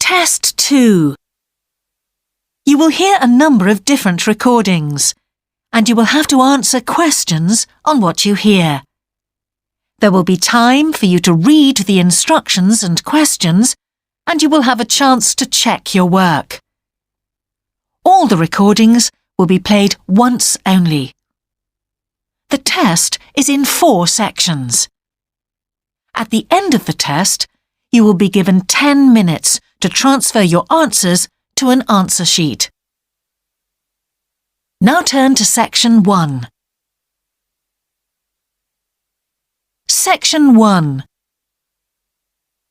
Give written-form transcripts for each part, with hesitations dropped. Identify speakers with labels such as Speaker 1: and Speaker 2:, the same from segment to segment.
Speaker 1: Test 2. You will hear a number of different recordings, and you will have to answer questions on what you hear. There will be time for you to read the instructions and questions, and you will have a chance to check your work. All the recordings will be played once only. The test is in 4 sections. At the end of the test, you will be given 10 minutes to transfer your answers to an answer sheet. Now turn to Section 1. Section 1.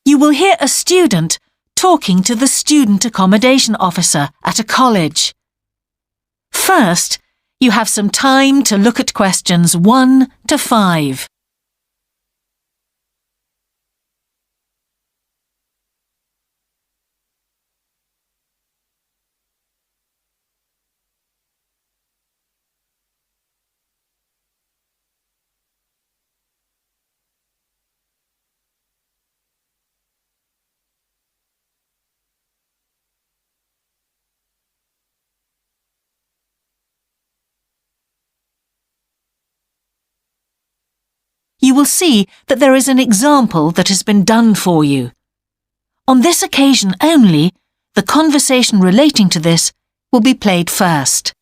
Speaker 1: You will hear a student talking to the student accommodation officer at a college. First, you have some time to look at questions 1 to 5. You will see that there is an example that has been done for you. On this occasion only, the conversation relating to this will be played first.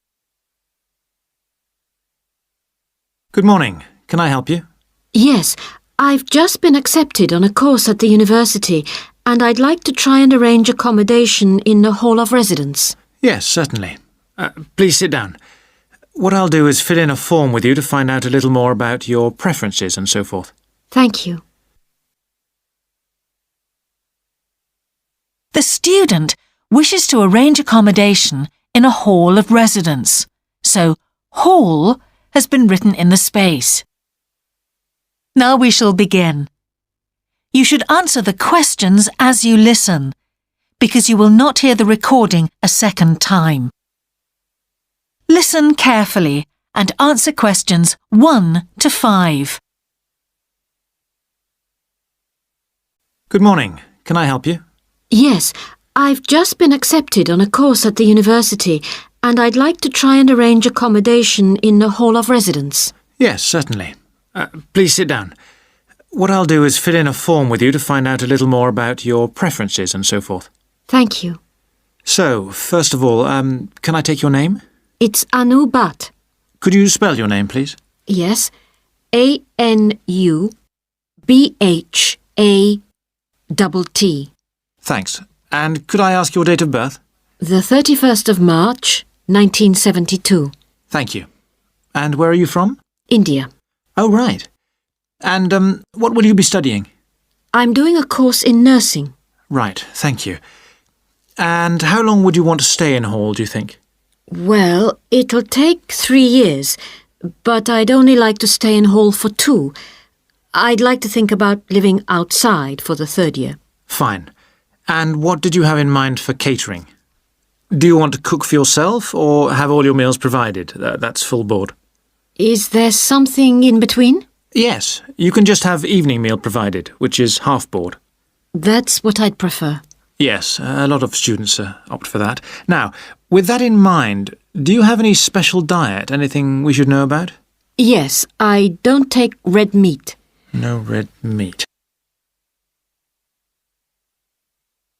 Speaker 2: Good morning. Can I help you?
Speaker 3: Yes, I've just been accepted on a course at the university and I'd like to try and arrange accommodation in the hall of residence.
Speaker 2: Yes, certainly. Please sit down. What I'll do is fill in a form with you to find out a little more about your preferences and so forth.
Speaker 3: Thank you.
Speaker 1: The student wishes to arrange accommodation in a hall of residence, so hall has been written in the space. Now we shall begin. You should answer the questions as you listen, because you will not hear the recording a second time. Listen carefully and answer questions 1 to 5.
Speaker 2: Good morning. Can I help you?
Speaker 3: Yes, I've just been accepted on a course at the university and I'd like to try and arrange accommodation in the hall of residence.
Speaker 2: Yes, certainly. Please sit down. What I'll do is fill in a form with you to find out a little more about your preferences and so forth.
Speaker 3: Thank you.
Speaker 2: So, first of all, can I take your name?
Speaker 3: It's Anu Bhatt.
Speaker 2: Could you spell your name, please?
Speaker 3: Yes, ANUBHATT.
Speaker 2: Thanks. And could I ask your date of birth?
Speaker 3: The 31st of March, 1972.
Speaker 2: Thank you. And where are you from?
Speaker 3: India.
Speaker 2: Oh, right. And what will you be studying?
Speaker 3: I'm doing a course in nursing.
Speaker 2: Right, thank you. And how long would you want to stay in hall, do you think?
Speaker 3: Well, it'll take 3 years, but I'd only like to stay in hall for 2. I'd like to think about living outside for the 3rd year.
Speaker 2: Fine. And what did you have in mind for catering? Do you want to cook for yourself or have all your meals provided? That's full board.
Speaker 3: Is there something in between?
Speaker 2: Yes, you can just have evening meal provided, which is half board.
Speaker 3: That's what I'd prefer.
Speaker 2: Yes, a lot of students opt for that. Now, with that in mind, do you have any special diet, anything we should know about?
Speaker 3: Yes, I don't take red meat.
Speaker 2: No red meat.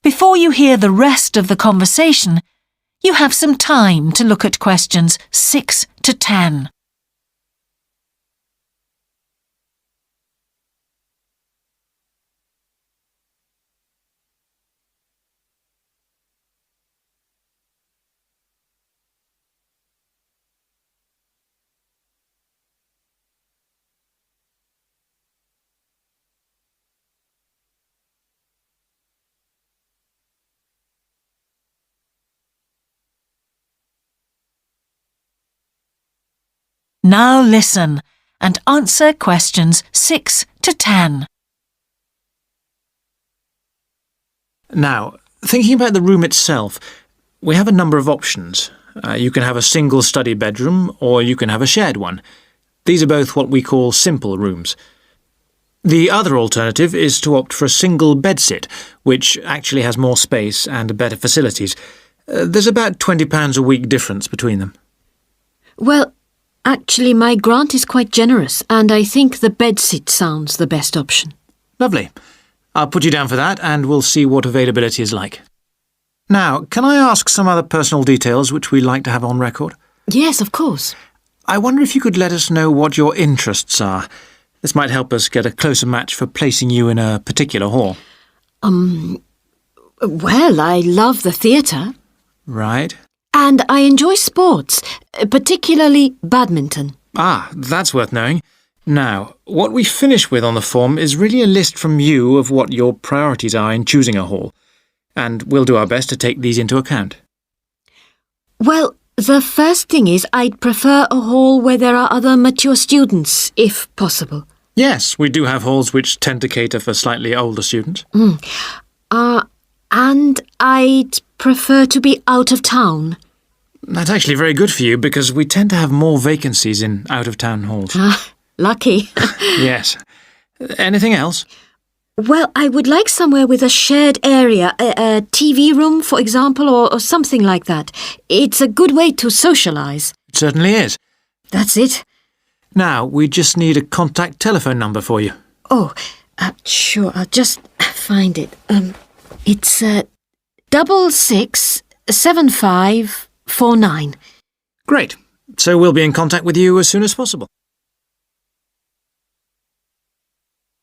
Speaker 1: Before you hear the rest of the conversation, you have some time to look at questions 6 to 10. Now listen and answer questions 6 to 10.
Speaker 2: Now, thinking about the room itself, we have a number of options. You can have a single study bedroom or you can have a shared one. These are both what we call simple rooms. The other alternative is to opt for a single bedsit, which actually has more space and better facilities. There's about £20 a week difference between them.
Speaker 3: Well, actually my grant is quite generous and I think the bedsit sounds the best option.
Speaker 2: Lovely. I'll put you down for that and we'll see what availability is like. Now, can I ask some other personal details which we like to have on record?
Speaker 3: Yes, of course.
Speaker 2: I wonder if you could let us know what your interests are. This might help us get a closer match for placing you in a particular hall.
Speaker 3: Well, I love the theatre.
Speaker 2: Right.
Speaker 3: And I enjoy sports, particularly badminton.
Speaker 2: Ah, that's worth knowing. Now, what we finish with on the form is really a list from you of what your priorities are in choosing a hall, and we'll do our best to take these into account.
Speaker 3: Well, the first thing is I'd prefer a hall where there are other mature students, if possible.
Speaker 2: Yes, we do have halls which tend to cater for slightly older students.
Speaker 3: And I'd prefer to be out of town.
Speaker 2: That's actually very good for you because we tend to have more vacancies in out-of-town halls.
Speaker 3: Lucky.
Speaker 2: Yes. Anything else?
Speaker 3: Well, I would like somewhere with a shared area, a TV room, for example, or something like that. It's a good way to socialise.
Speaker 2: It certainly is.
Speaker 3: That's it.
Speaker 2: Now, we just need a contact telephone number for you.
Speaker 3: Oh, sure, I'll just find it. It's 667549.
Speaker 2: Great. So we'll be in contact with you as soon as possible.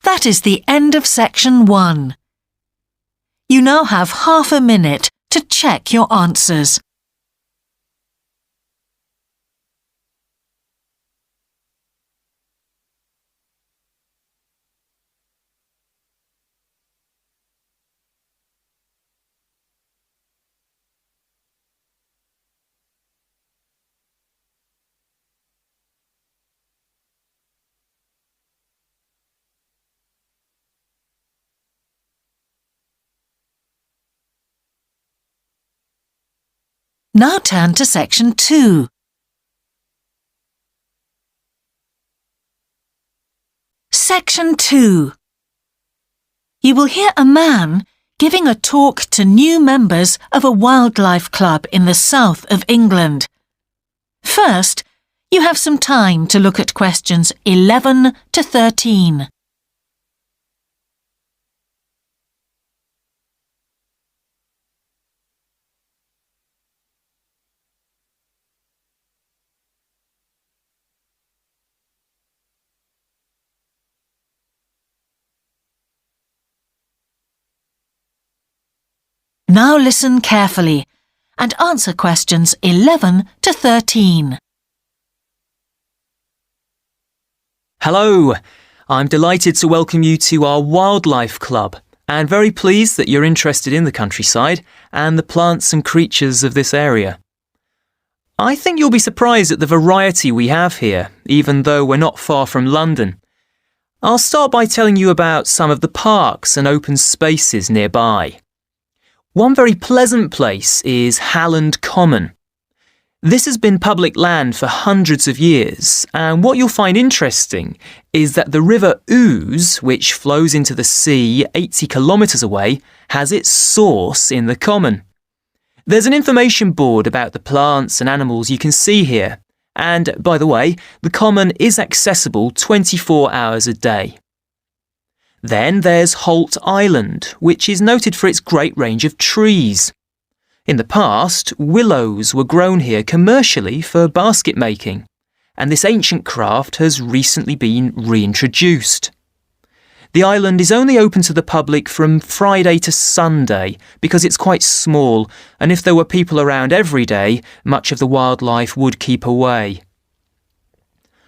Speaker 1: That is the end of section 1. You now have half a minute to check your answers. Now turn to section 2. Section 2. You will hear a man giving a talk to new members of a wildlife club in the south of England. First, you have some time to look at questions 11 to 13. Now listen carefully and answer questions 11 to 13.
Speaker 4: Hello, I'm delighted to welcome you to our wildlife club and very pleased that you're interested in the countryside and the plants and creatures of this area. I think you'll be surprised at the variety we have here, even though we're not far from London. I'll start by telling you about some of the parks and open spaces nearby. One very pleasant place is Halland Common. This has been public land for hundreds of years, and what you'll find interesting is that the River Ouse, which flows into the sea 80 kilometres away, has its source in the common. There's an information board about the plants and animals you can see here, and, by the way, the common is accessible 24 hours a day. Then there's Holt Island, which is noted for its great range of trees. In the past, willows were grown here commercially for basket making, and this ancient craft has recently been reintroduced. The island is only open to the public from Friday to Sunday because it's quite small, and if there were people around every day, much of the wildlife would keep away.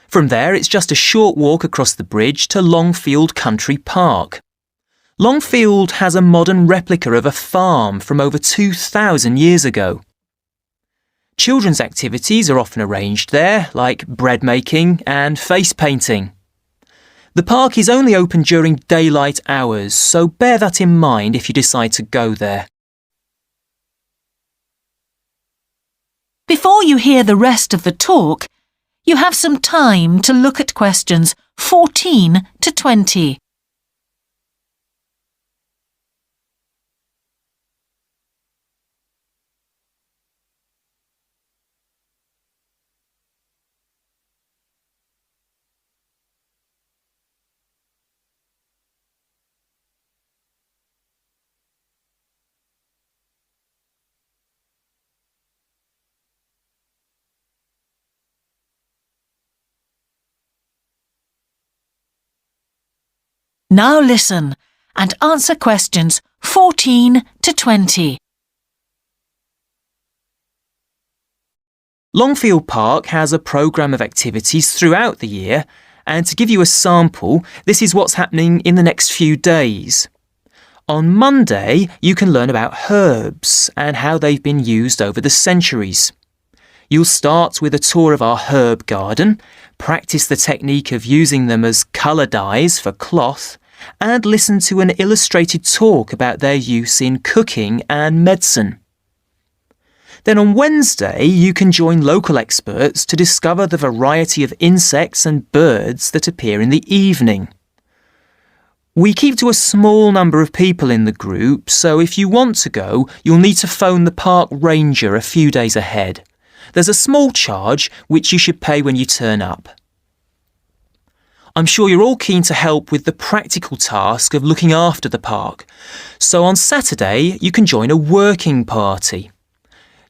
Speaker 4: From there, it's just a short walk across the bridge to Longfield Country Park. Longfield has a modern replica of a farm from over 2,000 years ago. Children's activities are often arranged there, like bread making and face painting. The park is only open during daylight hours, so bear that in mind if you decide to go there.
Speaker 1: Before you hear the rest of the talk, you have some time to look at questions 14 to 20. Now listen and answer questions 14 to 20.
Speaker 4: Longfield Park has a programme of activities throughout the year, and to give you a sample, this is what's happening in the next few days. On Monday, you can learn about herbs and how they've been used over the centuries. You'll start with a tour of our herb garden, practice the technique of using them as colour dyes for cloth, and listen to an illustrated talk about their use in cooking and medicine. Then on Wednesday, you can join local experts to discover the variety of insects and birds that appear in the evening. We keep to a small number of people in the group, so if you want to go, you'll need to phone the park ranger a few days ahead. There's a small charge which you should pay when you turn up. I'm sure you're all keen to help with the practical task of looking after the park, so on Saturday you can join a working party.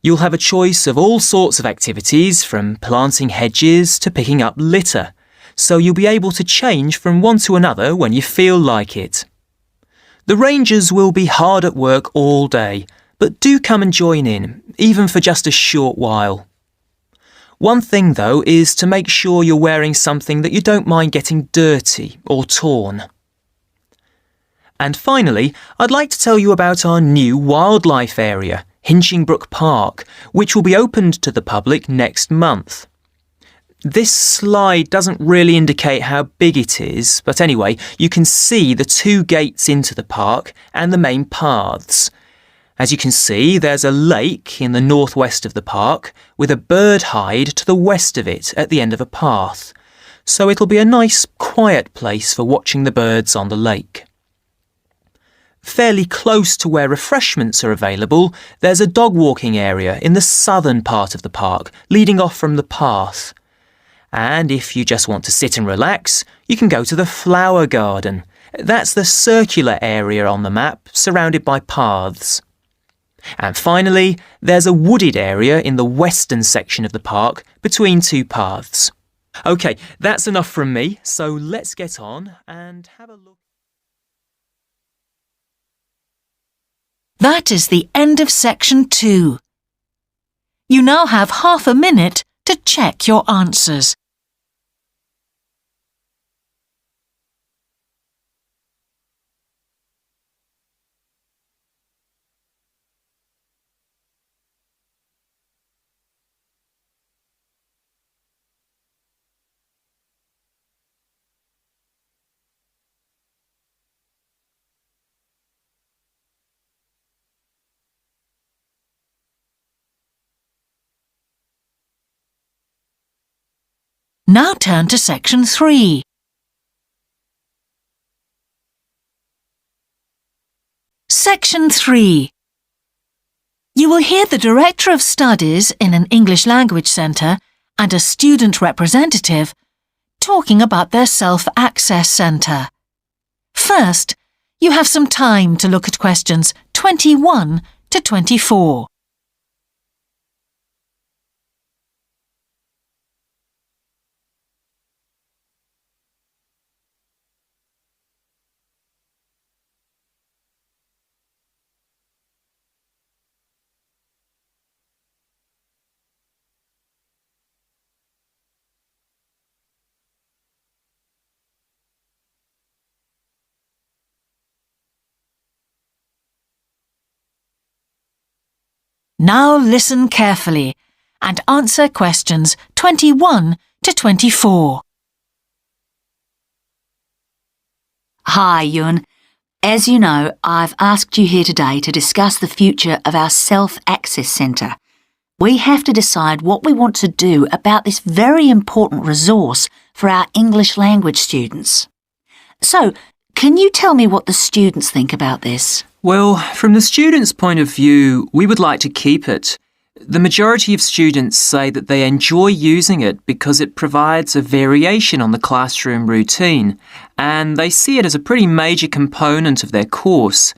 Speaker 4: You'll have a choice of all sorts of activities, from planting hedges to picking up litter, so you'll be able to change from one to another when you feel like it. The rangers will be hard at work all day, but do come and join in, even for just a short while. One thing, though, is to make sure you're wearing something that you don't mind getting dirty or torn. And finally, I'd like to tell you about our new wildlife area, Hinchingbrook Park, which will be opened to the public next month. This slide doesn't really indicate how big it is, but anyway, you can see the 2 gates into the park and the main paths. As you can see, there's a lake in the northwest of the park with a bird hide to the west of it at the end of a path, so it'll be a nice, quiet place for watching the birds on the lake. Fairly close to where refreshments are available, there's a dog walking area in the southern part of the park, leading off from the path. And if you just want to sit and relax, you can go to the flower garden. That's the circular area on the map, surrounded by paths. And finally, there's a wooded area in the western section of the park, between 2 paths. OK, that's enough from me, so let's get on and have a look.
Speaker 1: That is the end of section 2. You now have half a minute to check your answers. Now turn to section 3. Section 3. You will hear the Director of Studies in an English Language Centre and a student representative talking about their Self-Access Centre. First, you have some time to look at questions 21 to 24. Now listen carefully and answer questions 21 to 24.
Speaker 5: Hi, Ewan. As you know, I've asked you here today to discuss the future of our Self-Access Centre. We have to decide what we want to do about this very important resource for our English language students. So, can you tell me what the students think about this?
Speaker 4: Well, from the students' point of view, we would like to keep it. The majority of students say that they enjoy using it because it provides a variation on the classroom routine, and they see it as a pretty major component of their course.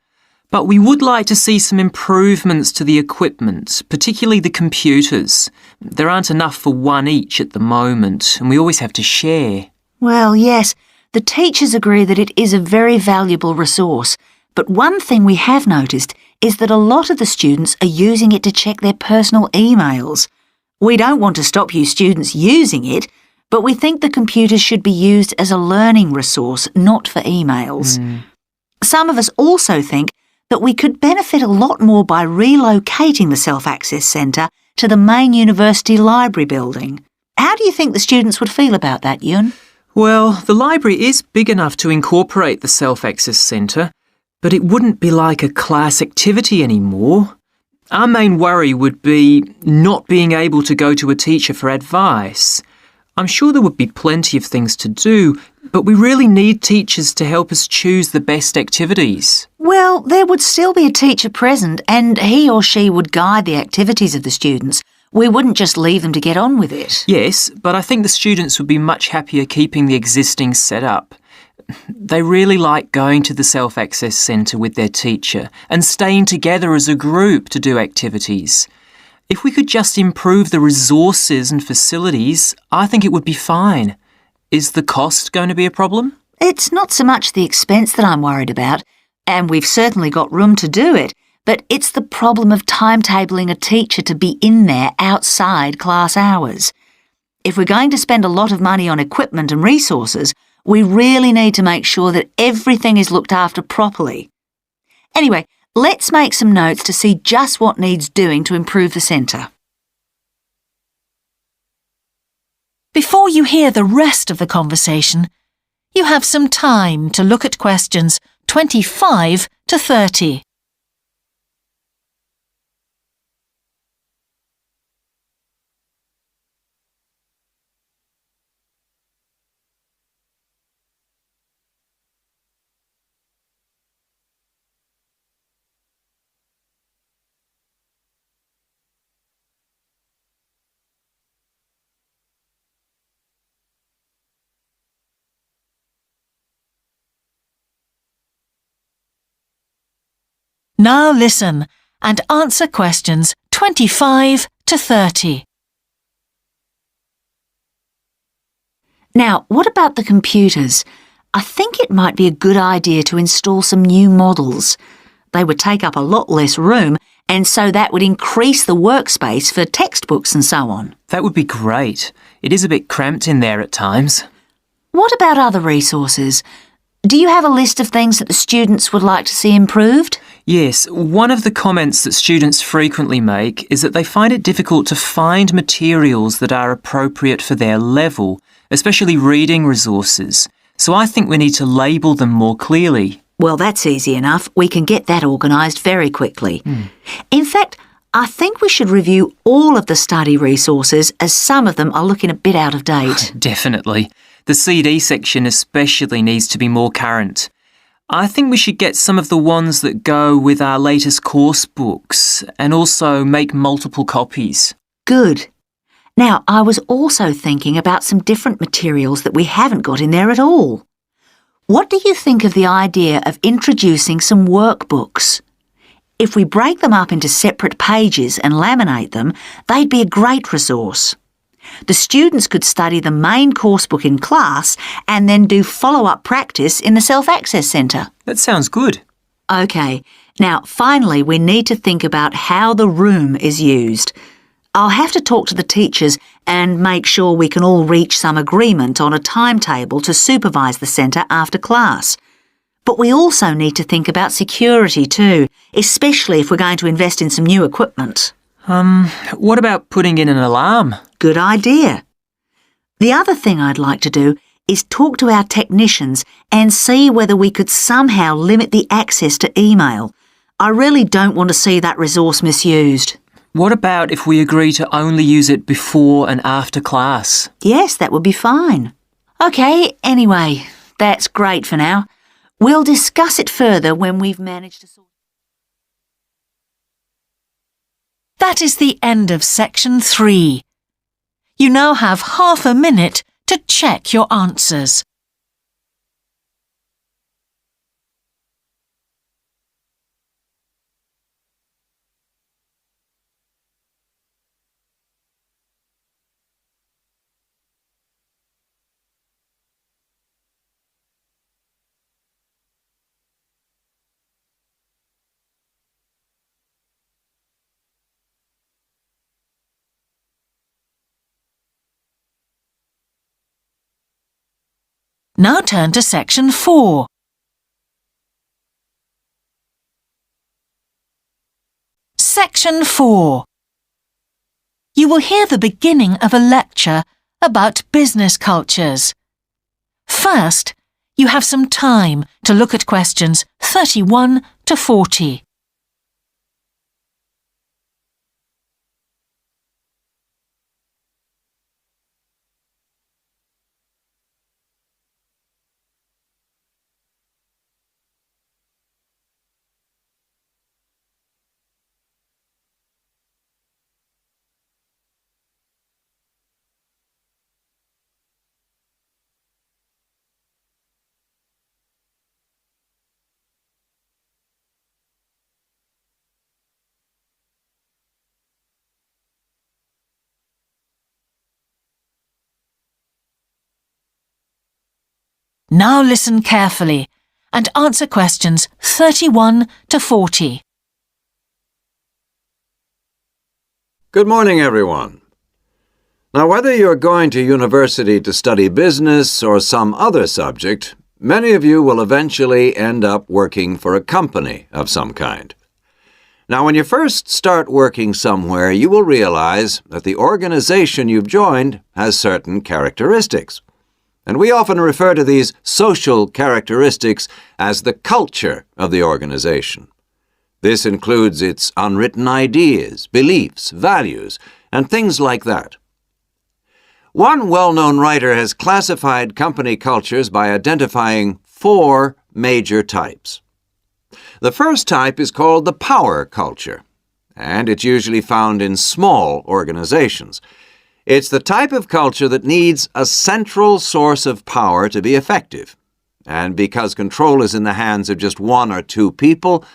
Speaker 4: But we would like to see some improvements to the equipment, particularly the computers. There aren't enough for one each at the moment, and we always have to share.
Speaker 5: Well, yes, The teachers agree that it is a very valuable resource, but one thing we have noticed is that a lot of the students are using it to check their personal emails. We don't want to stop you students using it, but we think the computers should be used as a learning resource, not for emails. Some of us also think that we could benefit a lot more by relocating the Self-Access Centre to the main university library building. How do you think the students would feel about that, Yun?
Speaker 4: Well, the library is big enough to incorporate the Self-Access Centre, but it wouldn't be like a class activity anymore. Our main worry would be not being able to go to a teacher for advice. I'm sure there would be plenty of things to do, but we really need teachers to help us choose the best activities.
Speaker 5: Well, there would still be a teacher present and he or she would guide the activities of the students. We wouldn't just leave them to get on with it.
Speaker 4: Yes, but I think the students would be much happier keeping the existing setup. They really like going to the Self-Access Centre with their teacher and staying together as a group to do activities. If we could just improve the resources and facilities, I think it would be fine. Is the cost going to be a problem?
Speaker 5: It's not so much the expense that I'm worried about, and we've certainly got room to do it, but it's the problem of timetabling a teacher to be in there outside class hours. If we're going to spend a lot of money on equipment and resources, we really need to make sure that everything is looked after properly. Anyway, let's make some notes to see just what needs doing to improve the centre.
Speaker 1: Before you hear the rest of the conversation, you have some time to look at questions 25 to 30. Now listen and answer questions 25 to 30.
Speaker 5: Now, what about the computers? I think it might be a good idea to install some new models. They would take up a lot less room, and so that would increase the workspace for textbooks and so on.
Speaker 4: That would be great. It is a bit cramped in there at times.
Speaker 5: What about other resources? Do you have a list of things that the students would like to see improved?
Speaker 4: Yes, one of the comments that students frequently make is that they find it difficult to find materials that are appropriate for their level, especially reading resources. So I think we need to label them more clearly.
Speaker 5: Well, that's easy enough. We can get that organised very quickly. In fact, I think we should review all of the study resources as some of them are looking a bit out of date.
Speaker 4: Definitely. The CD section especially needs to be more current. I think we should get some of the ones that go with our latest course books and also make multiple copies.
Speaker 5: Good. Now, I was also thinking about some different materials that we haven't got in there at all. What do you think of the idea of introducing some workbooks? If we break them up into separate pages and laminate them, they'd be a great resource. The students could study the main course book in class and then do follow-up practice in the Self-Access Centre.
Speaker 4: That sounds good.
Speaker 5: OK, now finally we need to think about how the room is used. I'll have to talk to the teachers and make sure we can all reach some agreement on a timetable to supervise the centre after class. But we also need to think about security too, especially if we're going to invest in some new equipment.
Speaker 4: What about putting in an alarm?
Speaker 5: Good idea. The other thing I'd like to do is talk to our technicians and see whether we could somehow limit the access to email. I really don't want to see that resource misused.
Speaker 4: What about if we agree to only use it before and after class?
Speaker 5: Yes, that would be fine. OK, anyway, that's great for now. We'll discuss it further when we've managed to sort.
Speaker 1: That is the end of section 3. You now have half a minute to check your answers. Now turn to section 4. Section 4. You will hear the beginning of a lecture about business cultures. First, you have some time to look at questions 31 to 40. Now listen carefully and answer questions 31 to 40.
Speaker 6: Good morning, everyone. Now, whether you're going to university to study business or some other subject, many of you will eventually end up working for a company of some kind. Now, when you first start working somewhere, you will realize that the organization you've joined has certain characteristics. And we often refer to these social characteristics as the culture of the organization. This includes its unwritten ideas, beliefs, values, and things like that. One well-known writer has classified company cultures by identifying 4 major types. The first type is called the power culture, and it's usually found in small organizations. It's the type of culture that needs a central source of power to be effective. And because control is in the hands of just 1 or 2 people,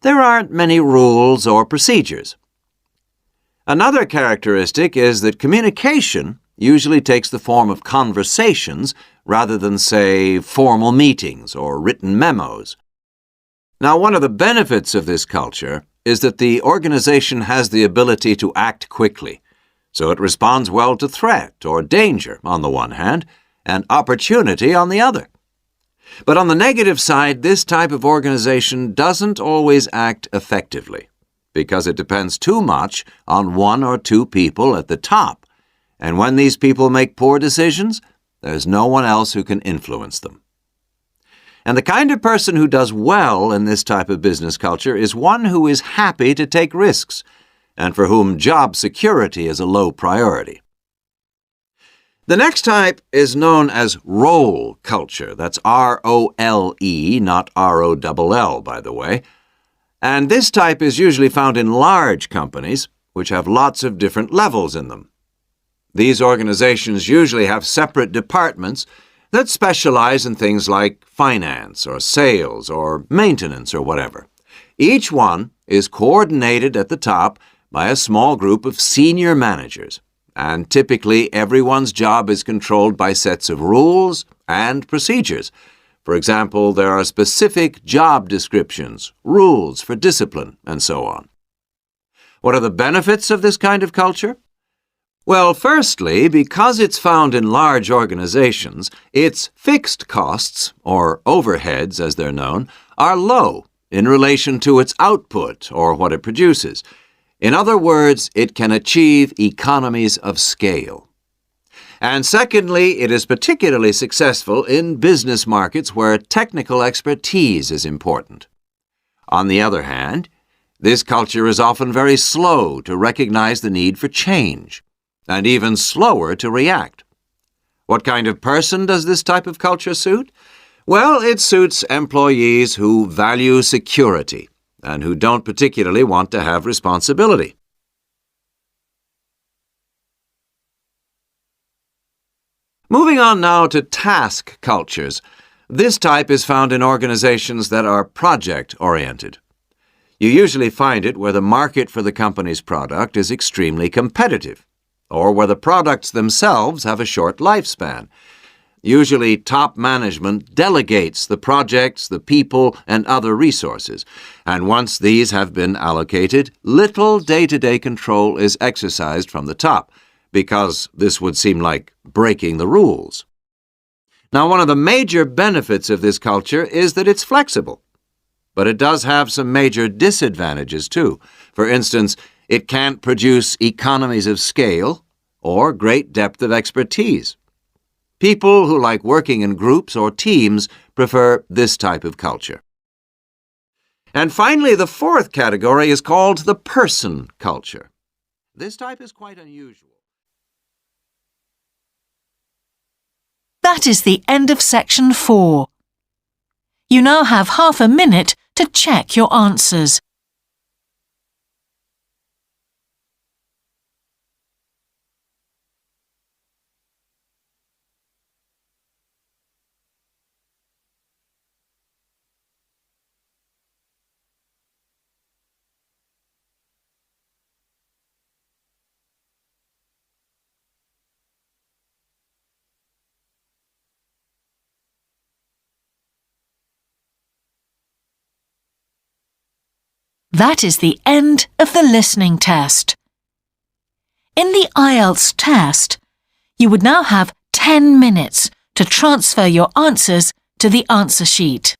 Speaker 6: there aren't many rules or procedures. Another characteristic is that communication usually takes the form of conversations rather than, say, formal meetings or written memos. Now, one of the benefits of this culture is that the organization has the ability to act quickly. So it responds well to threat or danger on the one hand, and opportunity on the other. But on the negative side, this type of organization doesn't always act effectively, because it depends too much on 1 or 2 people at the top. And when these people make poor decisions, there's no one else who can influence them. And the kind of person who does well in this type of business culture is one who is happy to take risks, and for whom job security is a low priority. The next type is known as role culture. That's R-O-L-E, not R-O-L-L, by the way. And this type is usually found in large companies, which have lots of different levels in them. These organizations usually have separate departments that specialize in things like finance or sales or maintenance or whatever. Each one is coordinated at the top by a small group of senior managers, and typically everyone's job is controlled by sets of rules and procedures. For example, there are specific job descriptions, rules for discipline, and so on. What are the benefits of this kind of culture? Well, firstly, because it's found in large organizations, its fixed costs, or overheads as they're known, are low in relation to its output or what it produces. In other words, it can achieve economies of scale. And secondly, it is particularly successful in business markets where technical expertise is important. On the other hand, this culture is often very slow to recognize the need for change, and even slower to react. What kind of person does this type of culture suit? Well, it suits employees who value security and who don't particularly want to have responsibility. Moving on now to task cultures. This type is found in organizations that are project-oriented. You usually find it where the market for the company's product is extremely competitive, or where the products themselves have a short lifespan. Usually, top management delegates the projects, the people, and other resources, and once these have been allocated, little day-to-day control is exercised from the top, because this would seem like breaking the rules. Now, one of the major benefits of this culture is that it's flexible. But it does have some major disadvantages, too. For instance, it can't produce economies of scale or great depth of expertise. People who like working in groups or teams prefer this type of culture. And finally, the fourth category is called the person culture. This type is quite unusual.
Speaker 1: That is the end of section 4. You now have half a minute to check your answers. That is the end of the listening test. In the IELTS test, you would now have 10 minutes to transfer your answers to the answer sheet.